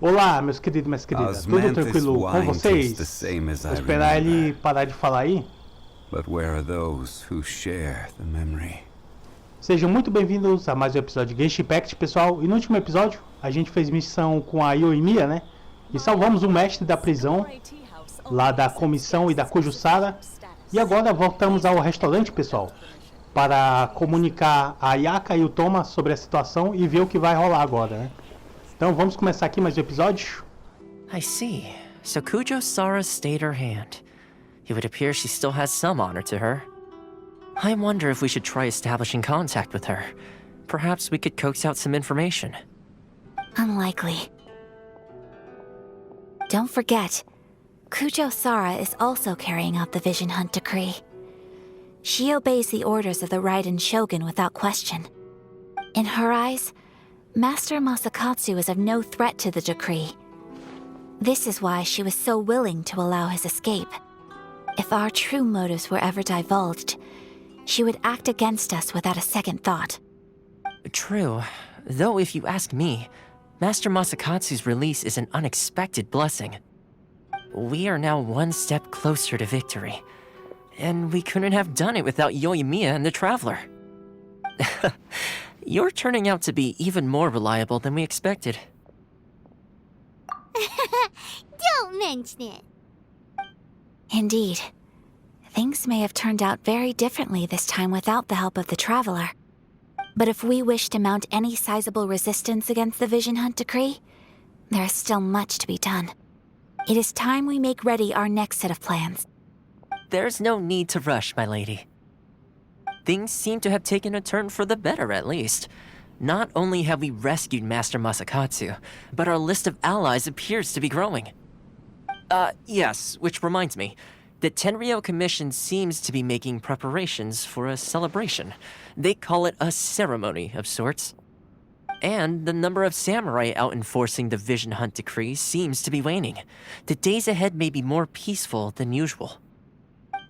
Olá, meus queridos e minhas queridas. Tudo tranquilo com vocês? Vou esperar ele parar de falar aí. Sejam muito bem-vindos a mais um episódio de Genshin Impact, pessoal. E no último episódio, a gente fez missão com a Yoimiya, né? E salvamos o mestre da prisão, lá da comissão e da Kojusara. E agora voltamos ao restaurante, pessoal, para comunicar a Ayaka e o Toma sobre a situação e ver o que vai rolar agora, né? Então vamos começar aqui mais um episódio. I see. So Kujosara stayed her hand. It would appear she still has some honor to her. I wonder if we should try establishing contact with her. Perhaps we could coax out some information. Unlikely. Don't forget, Kujosara is also carrying out the Vision Hunt decree. She obeys the orders of the Raiden Shogun without question. In her eyes, Master Masakatsu is of no threat to the decree. This is why she was so willing to allow his escape. If our true motives were ever divulged, she would act against us without a second thought. True. Though if you ask me, Master Masakatsu's release is an unexpected blessing. We are now one step closer to victory. And we couldn't have done it without Yoimiya and the Traveler. You're turning out to be even more reliable than we expected. Don't mention it. Indeed. Things may have turned out very differently this time without the help of the Traveler. But if we wish to mount any sizable resistance against the Vision Hunt decree, there is still much to be done. It is time we make ready our next set of plans. There's no need to rush, my lady. Things seem to have taken a turn for the better, at least. Not only have we rescued Master Masakatsu, but our list of allies appears to be growing. Yes, which reminds me. The Tenryou Commission seems to be making preparations for a celebration. They call it a ceremony of sorts. And the number of samurai out enforcing the Vision Hunt decree seems to be waning. The days ahead may be more peaceful than usual.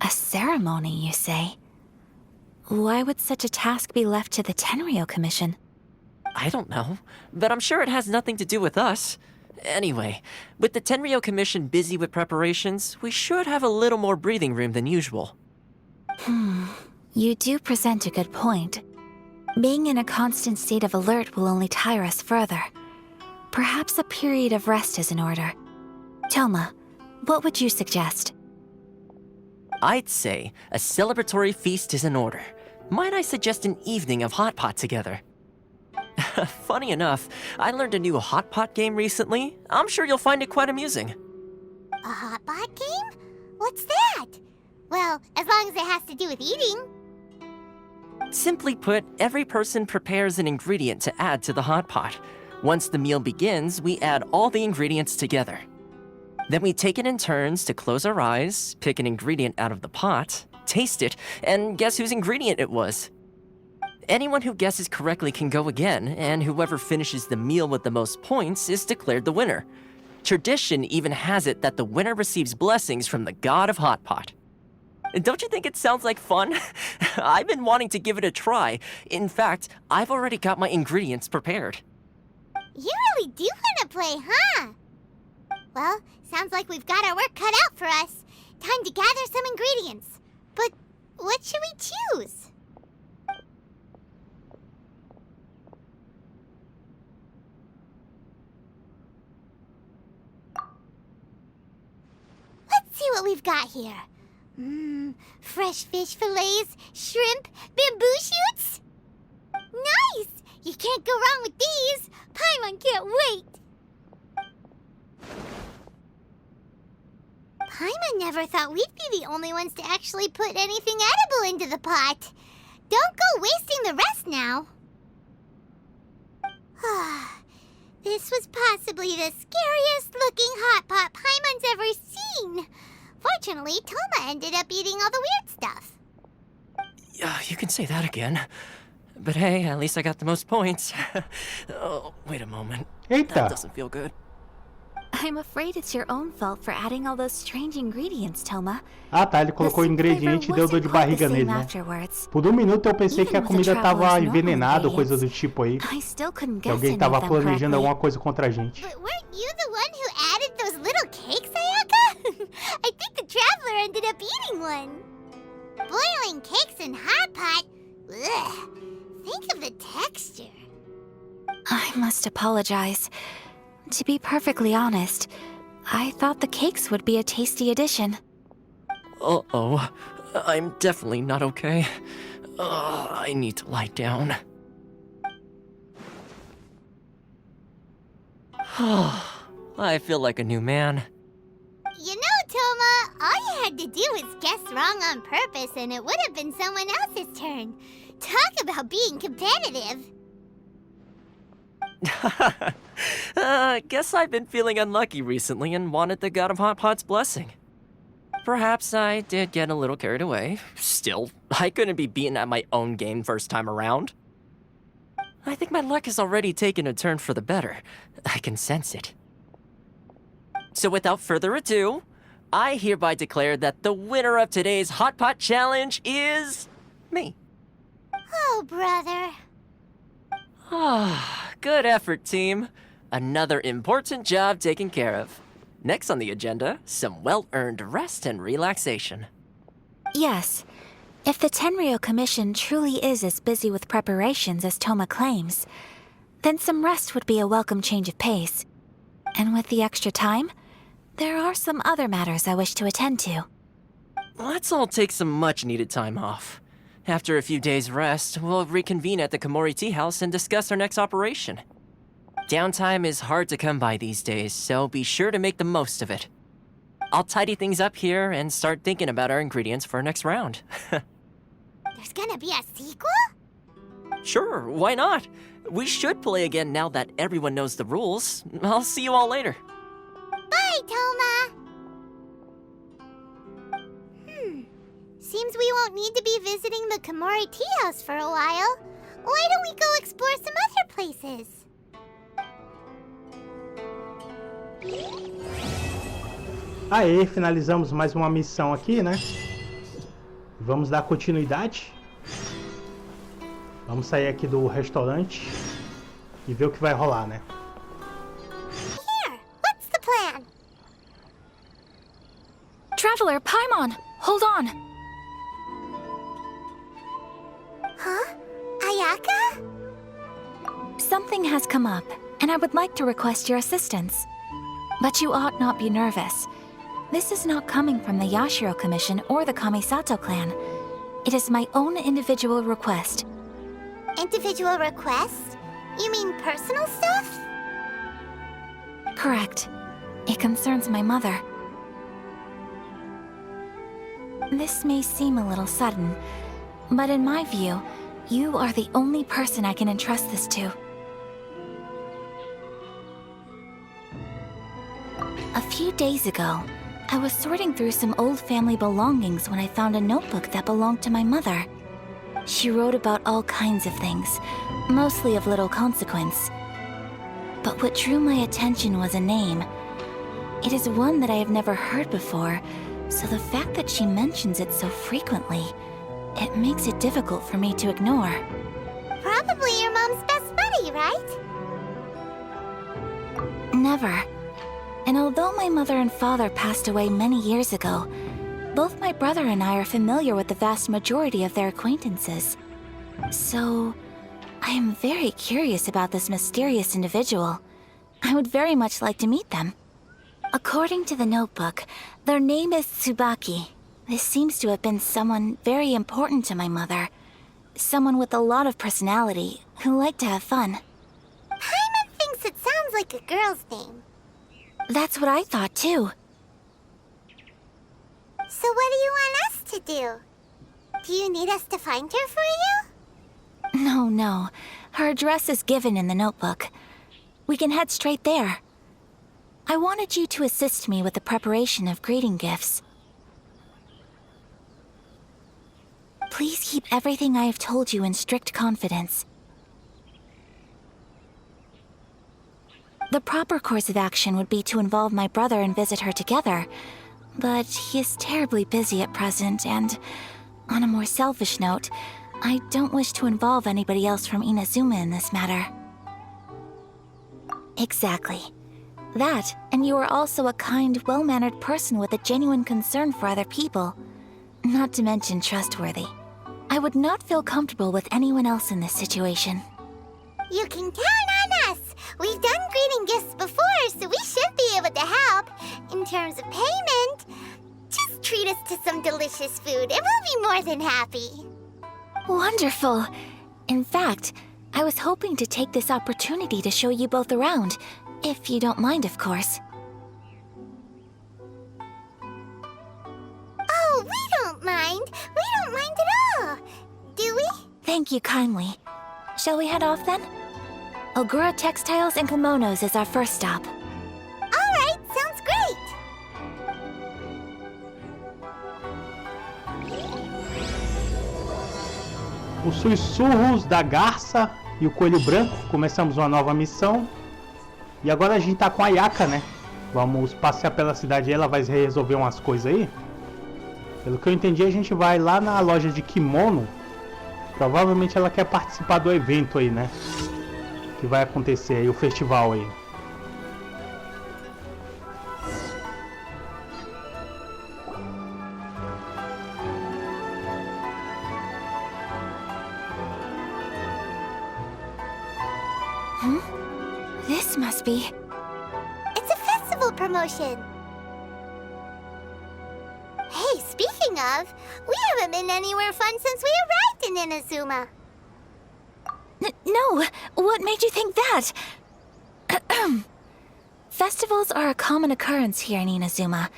A ceremony, you say? Why would such a task be left to the Tenryou Commission? I don't know, but I'm sure it has nothing to do with us. Anyway, with the Tenryou Commission busy with preparations, we should have a little more breathing room than usual. You do present a good point. Being in a constant state of alert will only tire us further. Perhaps a period of rest is in order. Toma, what would you suggest? I'd say a celebratory feast is in order. Might I suggest an evening of hot pot together? Funny enough, I learned a new hot pot game recently. I'm sure you'll find it quite amusing. A hot pot game? What's that? Well, as long as it has to do with eating. Simply put, every person prepares an ingredient to add to the hot pot. Once the meal begins, we add all the ingredients together. Then we take it in turns to close our eyes, pick an ingredient out of the pot, taste it, and guess whose ingredient it was. Anyone who guesses correctly can go again, and whoever finishes the meal with the most points is declared the winner. Tradition even has it that the winner receives blessings from the god of hot pot. Don't you think it sounds like fun? I've been wanting to give it a try. In fact, I've already got my ingredients prepared. You really do want to play, huh? Well, sounds like we've got our work cut out for us. Time to gather some ingredients. But what should we choose? Let's see what we've got here. Fresh fish fillets, shrimp, bamboo shoots. Nice! You can't go wrong with these. Paimon can't wait. Paimon never thought we'd be the only ones to actually put anything edible into the pot. Don't go wasting the rest now. This was possibly the scariest looking hot pot Paimon's ever seen. Fortunately, Toma ended up eating all the weird stuff. You can say that again. But hey, at least I got the most points. Oh, wait a moment. Eita. That doesn't feel good. I'm afraid it's your own fault for adding all those strange ingredients, Toma. Ah tá, ele colocou o ingrediente e deu dor de barriga nele, né? Por um minuto eu pensei que a comida tava envenenada ou coisa do tipo aí. Que alguém tava planejando alguma coisa contra a gente. But weren't you the one who added those little cakes, Ayaka? I think the traveler ended up eating one. Boiling cakes in hot pot? Ugh. Think of the texture. I must apologize. To be perfectly honest, I thought the cakes would be a tasty addition. Uh-oh. I'm definitely not okay. I need to lie down. I feel like a new man. You know, Toma, all you had to do was guess wrong on purpose and it would have been someone else's turn. Talk about being competitive. Guess I've been feeling unlucky recently and wanted the God of Hot Pot's blessing. Perhaps I did get a little carried away. Still, I couldn't be beaten at my own game first time around. I think my luck has already taken a turn for the better. I can sense it. So without further ado, I hereby declare that the winner of today's Hot Pot Challenge is me. Oh, brother. Good effort, team. Another important job taken care of. Next on the agenda, some well-earned rest and relaxation. Yes. If the Tenryou Commission truly is as busy with preparations as Toma claims, then some rest would be a welcome change of pace. And with the extra time, there are some other matters I wish to attend to. Let's all take some much-needed time off. After a few days' rest, we'll reconvene at the Komori Tea House and discuss our next operation. Downtime is hard to come by these days, so be sure to make the most of it. I'll tidy things up here and start thinking about our ingredients for our next round. There's gonna be a sequel? Sure, why not? We should play again now that everyone knows the rules. I'll see you all later. Bye, Toma! Seems we won't need to be visiting the Komori Tea House for a while. Why don't we go explore some other places? Aê, finalizamos mais uma missão aqui, né? Vamos dar continuidade. Vamos sair aqui do restaurante e ver o que vai rolar, né? Here, what's the plan? Traveler, Paimon, hold on. Huh? Ayaka? Something has come up, and I would like to request your assistance. But you ought not be nervous. This is not coming from the Yashiro Commission or the Kamisato clan. It is my own individual request. Individual request? You mean personal stuff? Correct. It concerns my mother. This may seem a little sudden, but in my view, you are the only person I can entrust this to. A few days ago, I was sorting through some old family belongings when I found a notebook that belonged to my mother. She wrote about all kinds of things, mostly of little consequence. But what drew my attention was a name. It is one that I have never heard before, so the fact that she mentions it so frequently, it makes it difficult for me to ignore. Probably your mom's best buddy, right? Never. And although my mother and father passed away many years ago, both my brother and I are familiar with the vast majority of their acquaintances. So, I am very curious about this mysterious individual. I would very much like to meet them. According to the notebook, their name is Tsubaki. This seems to have been someone very important to my mother. Someone with a lot of personality, who liked to have fun. Paimon thinks it sounds like a girl's name. That's what I thought too. So what do you want us to do? Do you need us to find her for you? No. Her address is given in the notebook. We can head straight there. I wanted you to assist me with the preparation of greeting gifts. Please keep everything I have told you in strict confidence. The proper course of action would be to involve my brother and visit her together. But he is terribly busy at present, and on a more selfish note, I don't wish to involve anybody else from Inazuma in this matter. Exactly. That, and you are also a kind, well-mannered person with a genuine concern for other people. Not to mention trustworthy. I would not feel comfortable with anyone else in this situation. You can count on us! We've done greeting gifts before, so we should be able to help. In terms of payment, just treat us to some delicious food and we'll be more than happy. Wonderful! In fact, I was hoping to take this opportunity to show you both around, if you don't mind, of course. Oh, we don't mind. We don't mind at all. Do we? Thank you kindly. Shall we head off then? Ogura Textiles and Kimonos is our first stop. Alright, sounds great! Os sussurros da garça e o coelho branco. Começamos uma nova missão. E agora a gente tá com a Ayaka, né? Vamos passear pela cidade e ela vai resolver umas coisas aí. Pelo que eu entendi, a gente vai lá na loja de kimono. Provavelmente ela quer participar do evento aí, né? Que vai acontecer aí, o festival aí. This must be... It's a festival promotion. Hey, speaking of, we haven't been anywhere fun since we arrived in Inazuma. No, what made you think that? Festivals are a common occurrence here in Inazuma.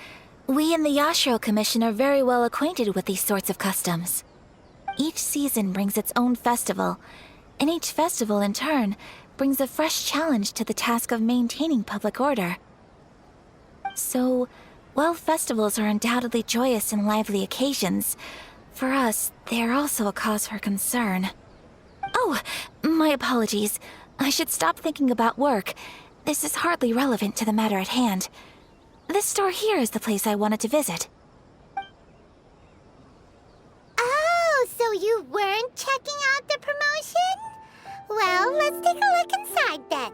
We in the Yashiro Commission are very well acquainted with these sorts of customs. Each season brings its own festival, and each festival, in turn, brings a fresh challenge to the task of maintaining public order. So, while festivals are undoubtedly joyous and lively occasions, for us, they are also a cause for concern. Oh, my apologies. I should stop thinking about work. This is hardly relevant to the matter at hand. This store here is the place I wanted to visit. Oh, so you weren't checking out the promotion? Well, let's take a look inside then.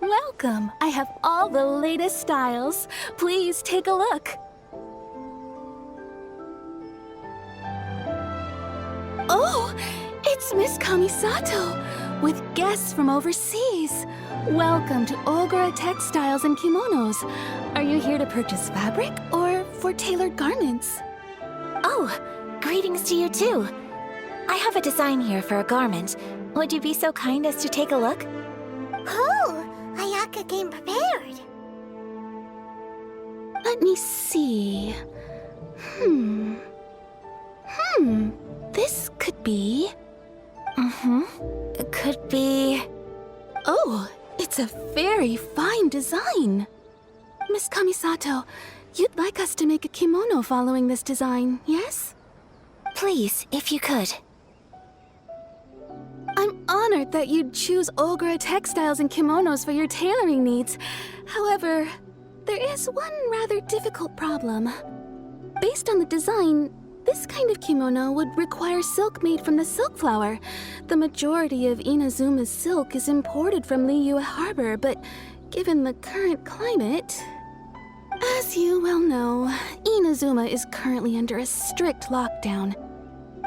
Welcome. I have all the latest styles. Please take a look. Oh, it's Miss Kamisato, with guests from overseas. Welcome to Ogura Textiles and Kimonos. Are you here to purchase fabric or for tailored garments? Oh, greetings to you too. I have a design here for a garment. Would you be so kind as to take a look? Oh, Ayaka came prepared. Let me see. This could be... It could be... Oh, it's a very fine design. Miss Kamisato, you'd like us to make a kimono following this design, yes? Please, if you could. I'm honored that you'd choose Ogura Textiles and Kimonos for your tailoring needs. However, there is one rather difficult problem. Based on the design, this kind of kimono would require silk made from the silk flower. The majority of Inazuma's silk is imported from Liyue Harbor, but given the current climate... As you well know, Inazuma is currently under a strict lockdown.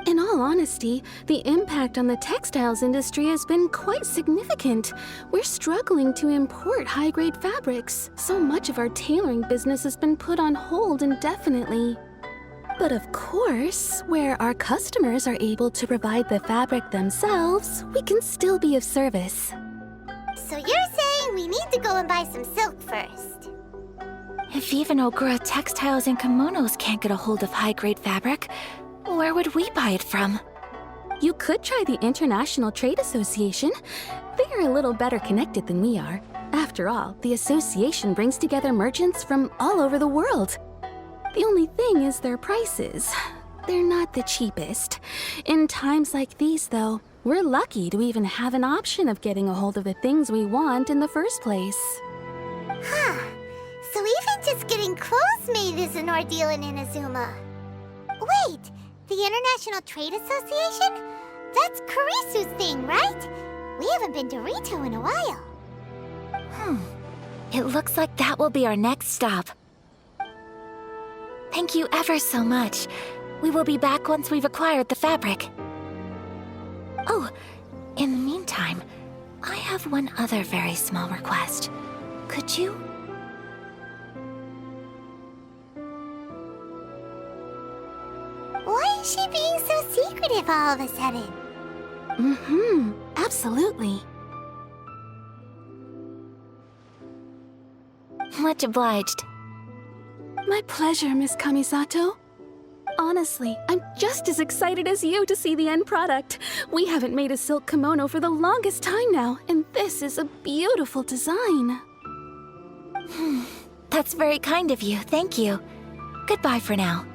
In all honesty, the impact on the textiles industry has been quite significant. We're struggling to import high-grade fabrics. So much of our tailoring business has been put on hold indefinitely. But of course, where our customers are able to provide the fabric themselves, we can still be of service. So you're saying we need to go and buy some silk first? If even Ogura Textiles and Kimonos can't get a hold of high-grade fabric, where would we buy it from? You could try the International Trade Association. They are a little better connected than we are. After all, the association brings together merchants from all over the world. The only thing is their prices. They're not the cheapest. In times like these, though, We're lucky to even have an option of getting a hold of the things we want in the first place. Huh. So even just getting clothes made is an ordeal in Inazuma. Wait, the International Trade Association? That's Kurisu's thing, right? We haven't been to Rito in a while. It looks like that will be our next stop. Thank you ever so much. We will be back once we've acquired the fabric. Oh, in the meantime, I have one other very small request. Could you? Why is she being so secretive all of a sudden? Absolutely. Much obliged. My pleasure, Miss Kamisato. Honestly, I'm just as excited as you to see the end product. We haven't made a silk kimono for the longest time now, and this is a beautiful design. That's very kind of you, thank you. Goodbye for now.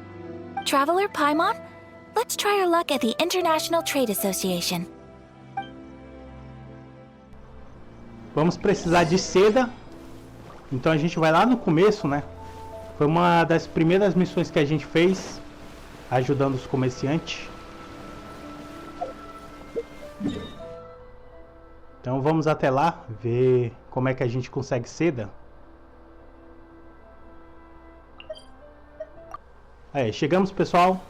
Traveler Paimon, let's try our luck at the International Trade Association. Vamos precisar de seda. Então a gente vai lá no começo, né? Foi uma das primeiras missões que a gente fez, ajudando os comerciantes. Então vamos até lá, ver como é que a gente consegue seda. Aí, chegamos, pessoal.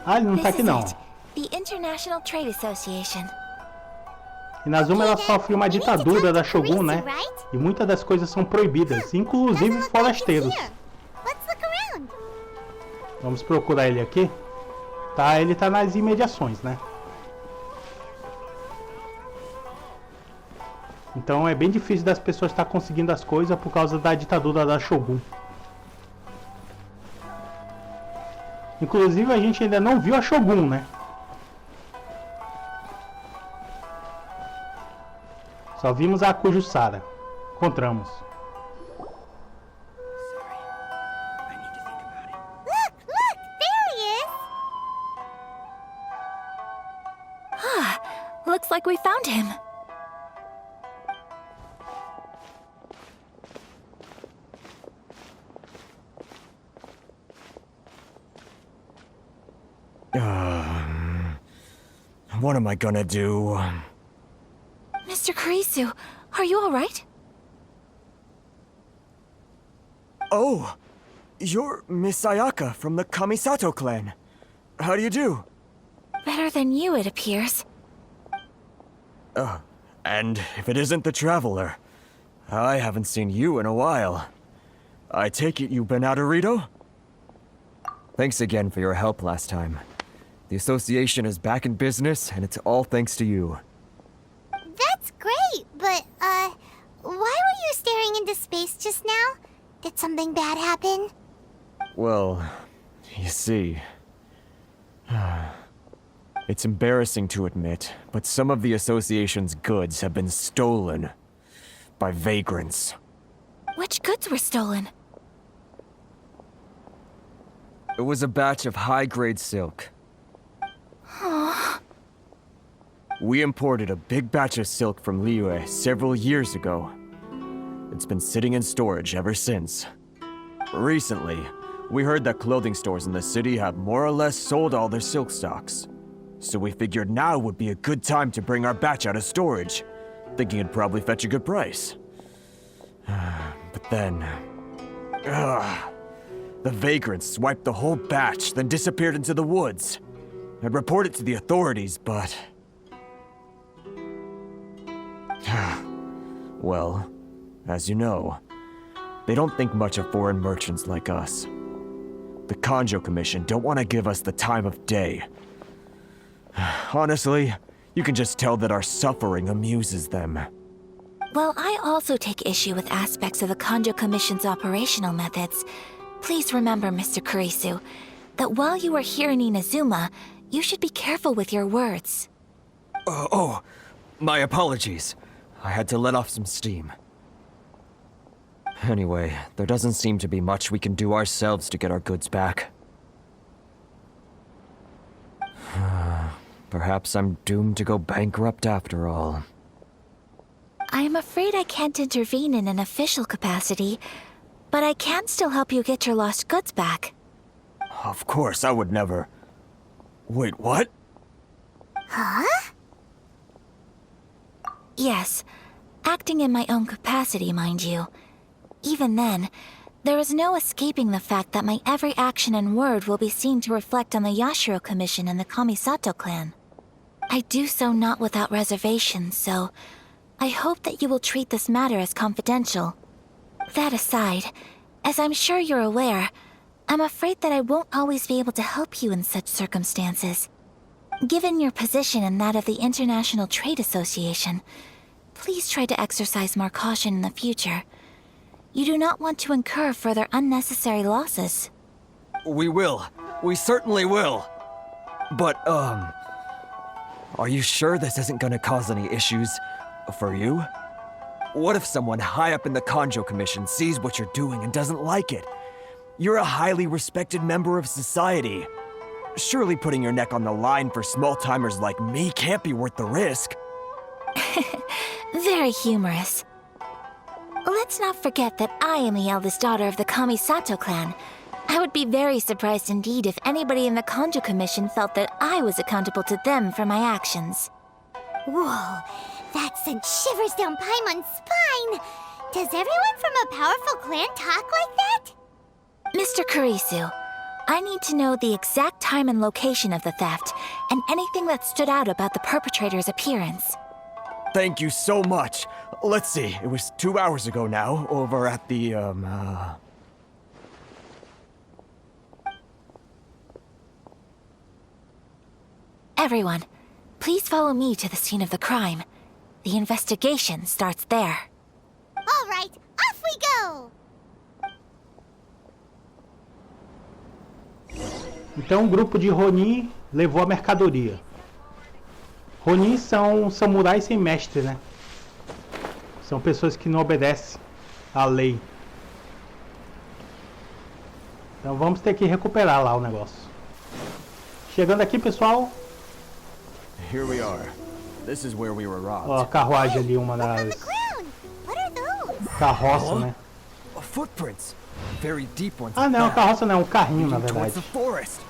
Ah, ele não tá aqui não. The International Trade Association. Inazuma, ela sofre uma ditadura da Shogun, né? E muitas das coisas são proibidas, inclusive forasteiros. Vamos procurar ele aqui. Tá, ele tá nas imediações, né? Então é bem difícil das pessoas estar conseguindo as coisas por causa da ditadura da Shogun. Inclusive a gente ainda não viu a Shogun, né? Só vimos a Kujusara. Encontramos. Look, there he is! Looks like we found him. What am I gonna do? Mr. Kurisu, are you alright? Oh, you're Miss Ayaka from the Kamisato clan. How do you do? Better than you, it appears. And if it isn't the Traveler, I haven't seen you in a while. I take it you've been out of Rito? Thanks again for your help last time. The association is back in business, and it's all thanks to you. That's great, but, why were you staring into space just now? Did something bad happen? Well, you see... It's embarrassing to admit, but some of the association's goods have been stolen by vagrants. Which goods were stolen? It was a batch of high-grade silk. We imported a big batch of silk from Liyue several years ago. It's been sitting in storage ever since. Recently, we heard that clothing stores in the city have more or less sold all their silk stocks. So we figured now would be a good time to bring our batch out of storage, thinking it'd probably fetch a good price. But then... the vagrants swiped the whole batch, then disappeared into the woods. I'd report it to the authorities, but... Well, as you know, they don't think much of foreign merchants like us. The Kanjo Commission don't want to give us the time of day. Honestly, you can just tell that our suffering amuses them. Well, I also take issue with aspects of the Kanjo Commission's operational methods. Please remember, Mr. Kurisu, that while you are here in Inazuma, you should be careful with your words. My apologies. I had to let off some steam. Anyway, there doesn't seem to be much we can do ourselves to get our goods back. Perhaps I'm doomed to go bankrupt after all. I am afraid I can't intervene in an official capacity, but I can still help you get your lost goods back. Of course, I would never... Wait, what? Huh? Yes, acting in my own capacity, mind you. Even then, there is no escaping the fact that my every action and word will be seen to reflect on the Yashiro Commission and the Kamisato clan. I do so not without reservation, so I hope that you will treat this matter as confidential. That aside, as I'm sure you're aware, I'm afraid that I won't always be able to help you in such circumstances. Given your position and that of the International Trade Association, please try to exercise more caution in the future. You do not want to incur further unnecessary losses. We will. We certainly will. But, are you sure this isn't gonna cause any issues for you? What if someone high up in the Kanjo Commission sees what you're doing and doesn't like it? You're a highly respected member of society. Surely putting your neck on the line for small-timers like me can't be worth the risk. Very humorous. Let's not forget that I am the eldest daughter of the Kamisato clan. I would be very surprised indeed if anybody in the Kanjo Commission felt that I was accountable to them for my actions. Whoa, that sent shivers down Paimon's spine. Does everyone from a powerful clan talk like that? Mr. Kurisu, I need to know the exact time and location of the theft, and anything that stood out about the perpetrator's appearance. Thank you so much. Let's see, it was 2 hours ago now, over at the, Everyone, please follow me to the scene of the crime. The investigation starts there. All right, off we go! Então, um grupo de Ronin levou a mercadoria. Ronin são samurais sem mestre, né? São pessoas que não obedecem à lei. Então vamos ter que recuperar lá o negócio. Chegando aqui, pessoal. Here we are. This is where we were robbed. Ó, a carruagem ali, uma das What are those? carroças, né? Footprints. Very deep ones. Ah, não, carroça não, um carrinho, na Leading towards the verdade. forest.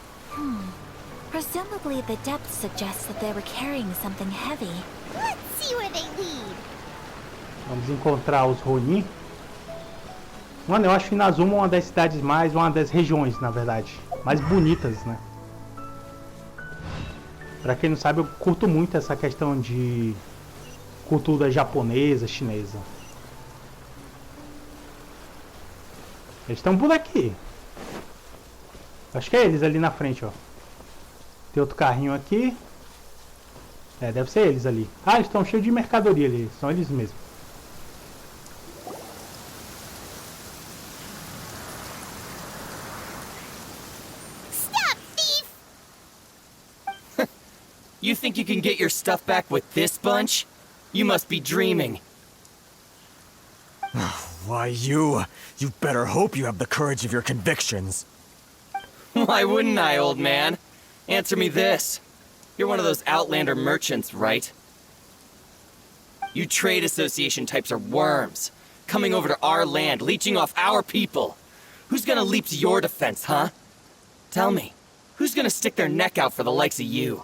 Presumably, the depth suggests that they were carrying something heavy. Let's see where they lead. Vamos encontrar os Ronin. Mano, eu acho Inazuma uma das cidades uma das regiões, na verdade, mais bonitas, né? Pra quem não sabe, eu curto muito essa questão de cultura japonesa, chinesa. Eles estão por aqui. Acho que é eles ali na frente, ó. Tem outro carrinho aqui. É, deve ser eles ali. Ah, eles estão cheios de mercadoria ali. São eles mesmos. Stop, thief! You think you can get your stuff back with this bunch? You must be dreaming. Why, you better hope you have the courage of your convictions. Why wouldn't I, old man? Answer me this. You're one of those Outlander merchants, right? You trade association types are worms. Coming over to our land, leeching off our people. Who's gonna leap to your defense, huh? Tell me, who's gonna stick their neck out for the likes of you?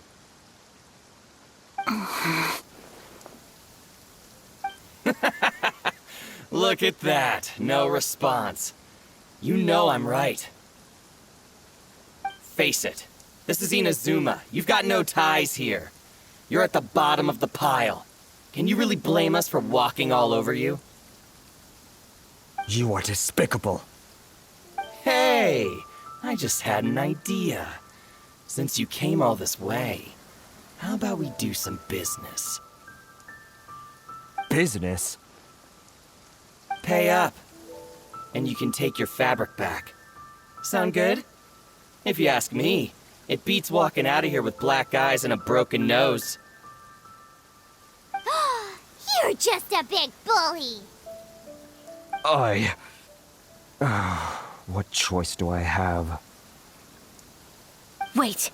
Look at that. No response. You know I'm right. Face it. This is Inazuma. You've got no ties here. You're at the bottom of the pile. Can you really blame us for walking all over you? You are despicable. Hey! I just had an idea. Since you came all this way, how about we do some business? Business? Pay up, and you can take your fabric back. Sound good? If you ask me, it beats walking out of here with black eyes and a broken nose. You're just a big bully! What choice do I have? Wait.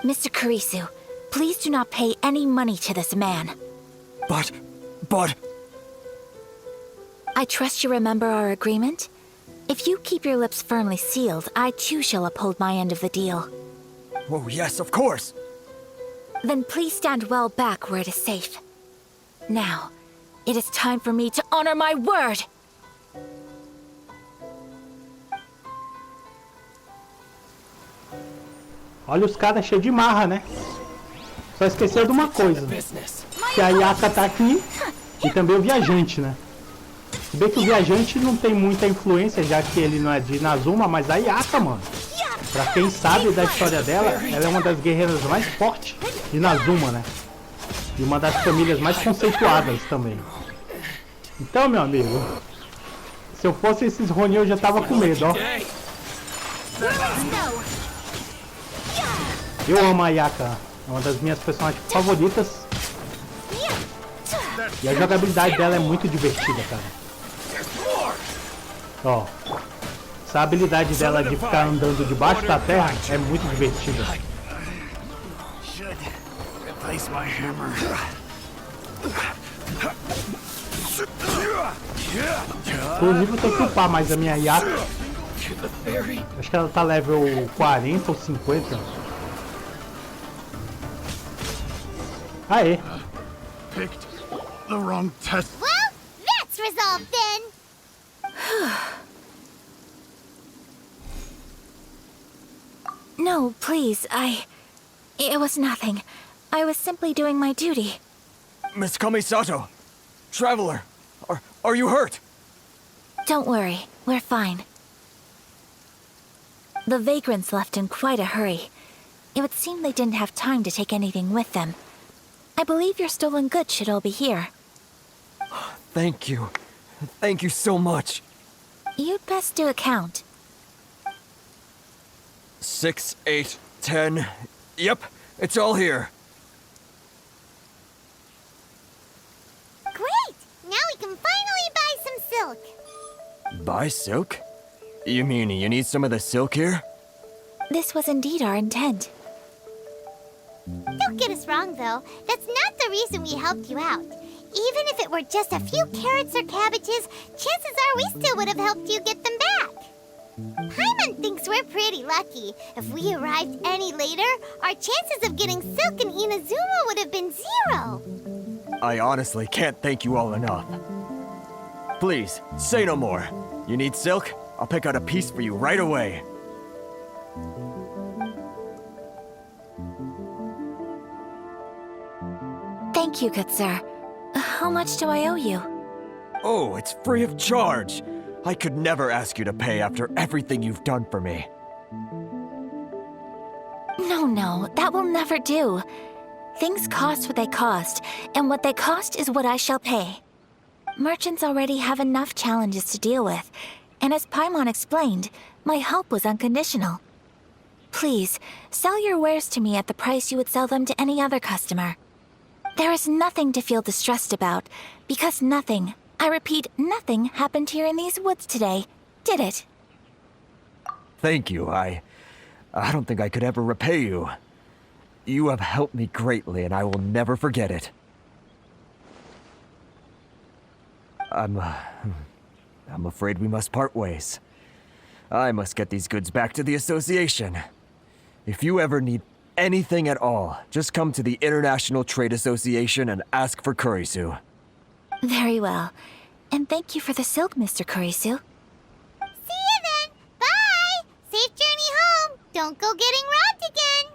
Mr. Kurisu, please do not pay any money to this man. But... I trust you remember our agreement? If you keep your lips firmly sealed, I too shall uphold my end of the deal. Oh, yes, of course. Then please stand well back where it is safe. Now, it is time for me to honor my word! Olha os caras cheios de marra, né? Só esqueceu de uma coisa. Que a Ayaka tá aqui e também o viajante, né? Se bem que o viajante não tem muita influência, já que ele não é de Inazuma, mas a Ayaka, mano. Pra quem sabe da história dela, ela é uma das guerreiras mais fortes de Inazuma, né? E uma das famílias mais conceituadas também. Então, meu amigo, se eu fosse esses Ronin, eu já tava com medo, ó. Eu amo a Ayaka, é uma das minhas personagens favoritas. E a jogabilidade dela é muito divertida, cara. Ó, essa habilidade dela de ficar andando debaixo da terra é muito divertida. Inclusive eu tenho que upar mais a minha Ayaka. Acho que ela tá level 40 ou 50. Aê! Picked the wrong test. Well, that's resolved then. No, please, It was nothing. I was simply doing my duty. Miss Kamisato! Traveler! Are you hurt? Don't worry, we're fine. The vagrants left in quite a hurry. It would seem they didn't have time to take anything with them. I believe your stolen goods should all be here. Thank you. Thank you so much. You'd best do a count. 6, 8, 10... Yep, it's all here. Great! Now we can finally buy some silk. Buy silk? You mean you need some of the silk here? This was indeed our intent. Don't get us wrong, though. That's not the reason we helped you out. Even if it were just a few carrots or cabbages, chances are we still would have helped you get them back. Paimon thinks we're pretty lucky. If we arrived any later, our chances of getting silk in Inazuma would have been 0. I honestly can't thank you all enough. Please, say no more. You need silk? I'll pick out a piece for you right away. Thank you, good sir. How much do I owe you? Oh, it's free of charge. I could never ask you to pay after everything you've done for me. No, that will never do. Things cost what they cost, and what they cost is what I shall pay. Merchants already have enough challenges to deal with, and as Paimon explained, my help was unconditional. Please, sell your wares to me at the price you would sell them to any other customer. There is nothing to feel distressed about, because nothing, I repeat, nothing happened here in these woods today, did it? Thank you. I don't think I could ever repay you. You have helped me greatly, and I will never forget it. I'm afraid we must part ways. I must get these goods back to the association. If you ever need anything at all, just come to the International Trade Association and ask for Kurisu. Very well. And thank you for the silk, Mr. Kurisu. See you then. Bye. Safe journey home. Don't go getting robbed again.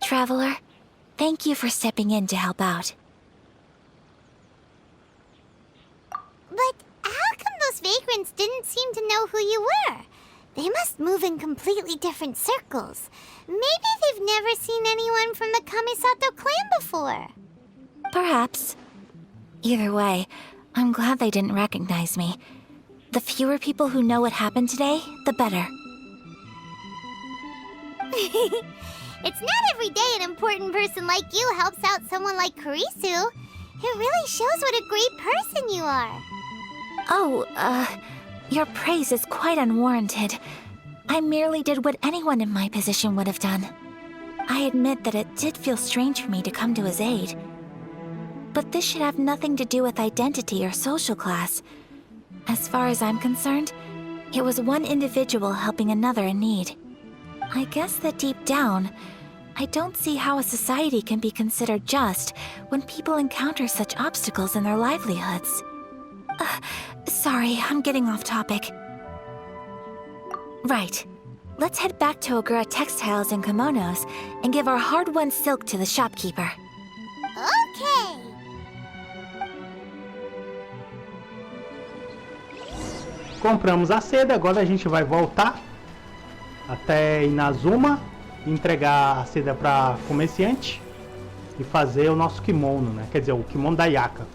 Traveler, thank you for stepping in to help out. But how come those vagrants didn't seem to know who you were? They must move in completely different circles. Maybe they've never seen anyone from the Kamisato clan before. Perhaps. Either way, I'm glad they didn't recognize me. The fewer people who know what happened today, the better. It's not every day an important person like you helps out someone like Kurisu. It really shows what a great person you are. Oh, your praise is quite unwarranted. I merely did what anyone in my position would have done. I admit that it did feel strange for me to come to his aid. But this should have nothing to do with identity or social class. As far as I'm concerned, it was one individual helping another in need. I guess that deep down, I don't see how a society can be considered just when people encounter such obstacles in their livelihoods. Sorry, I'm getting off topic. Right. Let's head back to Ogura Textiles and Kimonos and give our hard-won silk to the shopkeeper. Okay. Compramos a seda, agora a gente vai voltar até Inazuma, entregar a seda para comerciante e fazer o nosso kimono, né? Quer dizer, o kimono da Ayaka.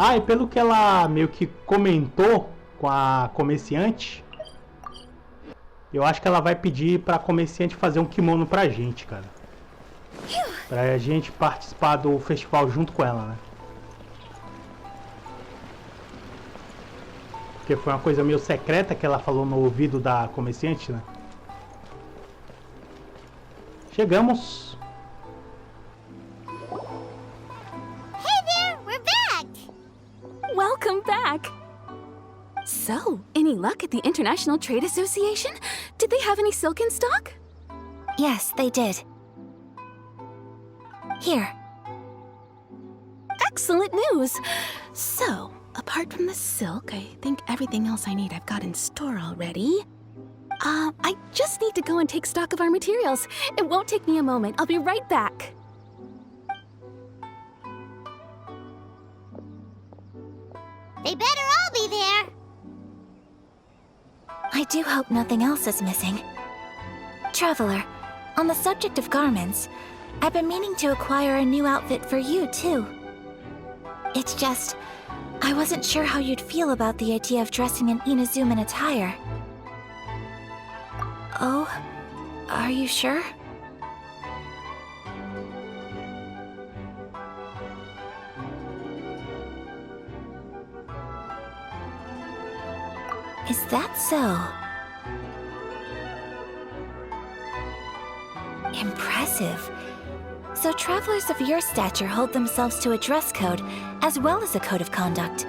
Ah, e pelo que ela meio que comentou com a comerciante, eu acho que ela vai pedir para a comerciante fazer um kimono pra gente, cara. Pra gente participar do festival junto com ela, né? Porque foi uma coisa meio secreta que ela falou no ouvido da comerciante, né? Chegamos. Hey there, we're back! Welcome back! So, any luck at the International Trade Association? Did they have any silk in stock? Yes, they did. Here. Excellent news! So, apart from the silk, I think everything else I need I've got in store already. I just need to go and take stock of our materials. It won't take me a moment. I'll be right back. They better all be there. I do hope nothing else is missing. Traveler, on the subject of garments, I've been meaning to acquire a new outfit for you, too. It's just, I wasn't sure how you'd feel about the idea of dressing in Inazuman attire. Oh, are you sure? Is that so? Impressive. So travelers of your stature hold themselves to a dress code, as well as a code of conduct.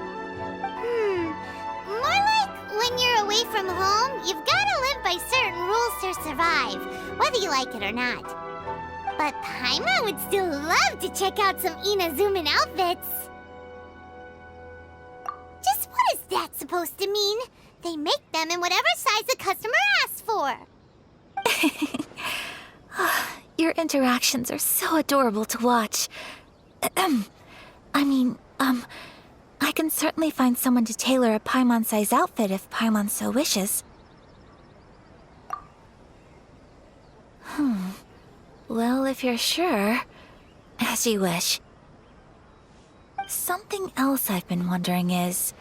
More like when you're away from home, you've gotta live by certain rules to survive, whether you like it or not. But Paimon would still love to check out some Inazuman outfits. Just what is that supposed to mean? They make them in whatever size the customer asks for. Your interactions are so adorable to watch. I can certainly find someone to tailor a Paimon-size outfit if Paimon so wishes. Well, if you're sure, as you wish. Something else I've been wondering is,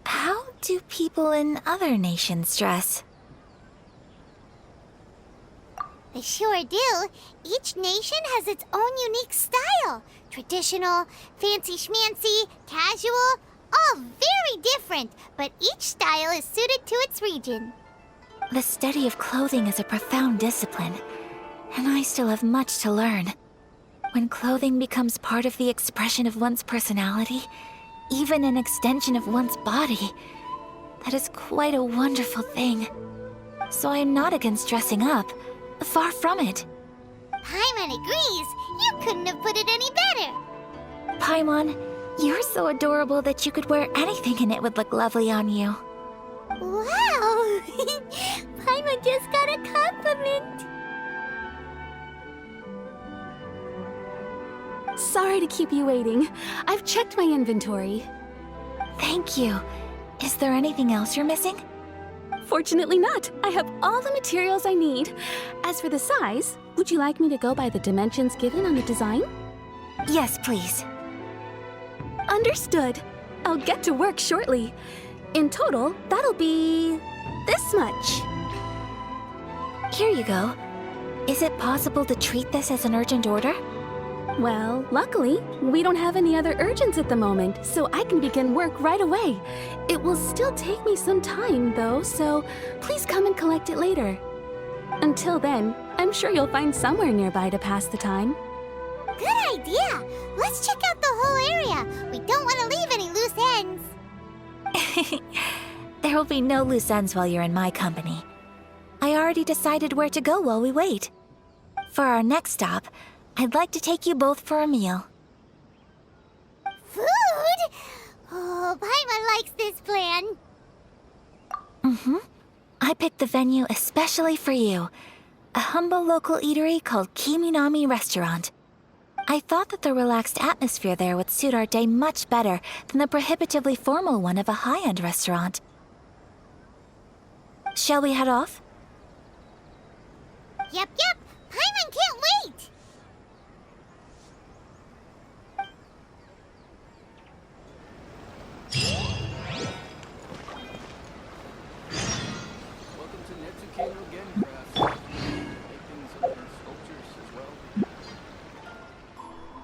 how do people in other nations dress? They sure do. Each nation has its own unique style. Traditional, fancy schmancy, casual, all very different, but each style is suited to its region. The study of clothing is a profound discipline, and I still have much to learn. When clothing becomes part of the expression of one's personality, even an extension of one's body, that is quite a wonderful thing. So I'm not against dressing up. Far from it. Paimon agrees. You couldn't have put it any better. Paimon, you're so adorable that you could wear anything and it would look lovely on you. Wow! Paimon just got a compliment. Sorry to keep you waiting. I've checked my inventory. Thank you. Is there anything else you're missing? Fortunately not. I have all the materials I need. As for the size, would you like me to go by the dimensions given on the design? Yes, please. Understood. I'll get to work shortly. In total, that'll be this much. Here you go. Is it possible to treat this as an urgent order? Well, luckily, we don't have any other urgents at the moment, so I can begin work right away. It will still take me some time, though, so please come and collect it later. Until then, I'm sure you'll find somewhere nearby to pass the time. Good idea! Let's check out the whole area. We don't want to leave any loose ends. There will be no loose ends while you're in my company. I already decided where to go while we wait. For our next stop, I'd like to take you both for a meal. Food? Oh, Paimon likes this plan. I picked the venue especially for you. A humble local eatery called Kiminami Restaurant. I thought that the relaxed atmosphere there would suit our day much better than the prohibitively formal one of a high-end restaurant. Shall we head off? Yep. Paimon can't wait!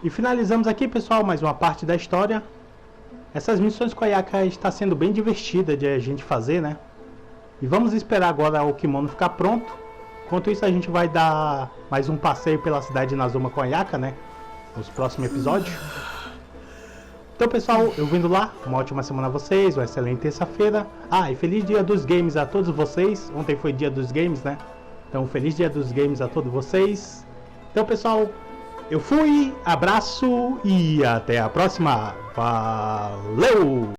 E finalizamos aqui, pessoal, mais uma parte da história. Essas missões com a Ayaka está sendo bem divertida de a gente fazer, né? E vamos esperar agora o kimono ficar pronto. Enquanto isso, a gente vai dar mais um passeio pela cidade de Inazuma com a Ayaka, né? Nos próximos episódios. Então, pessoal, eu vou indo lá. Uma ótima semana a vocês, uma excelente terça-feira. Ah, e feliz dia dos games a todos vocês. Ontem foi dia dos games, né? Então, feliz dia dos games a todos vocês. Então, pessoal, eu fui, abraço e até a próxima. Valeu!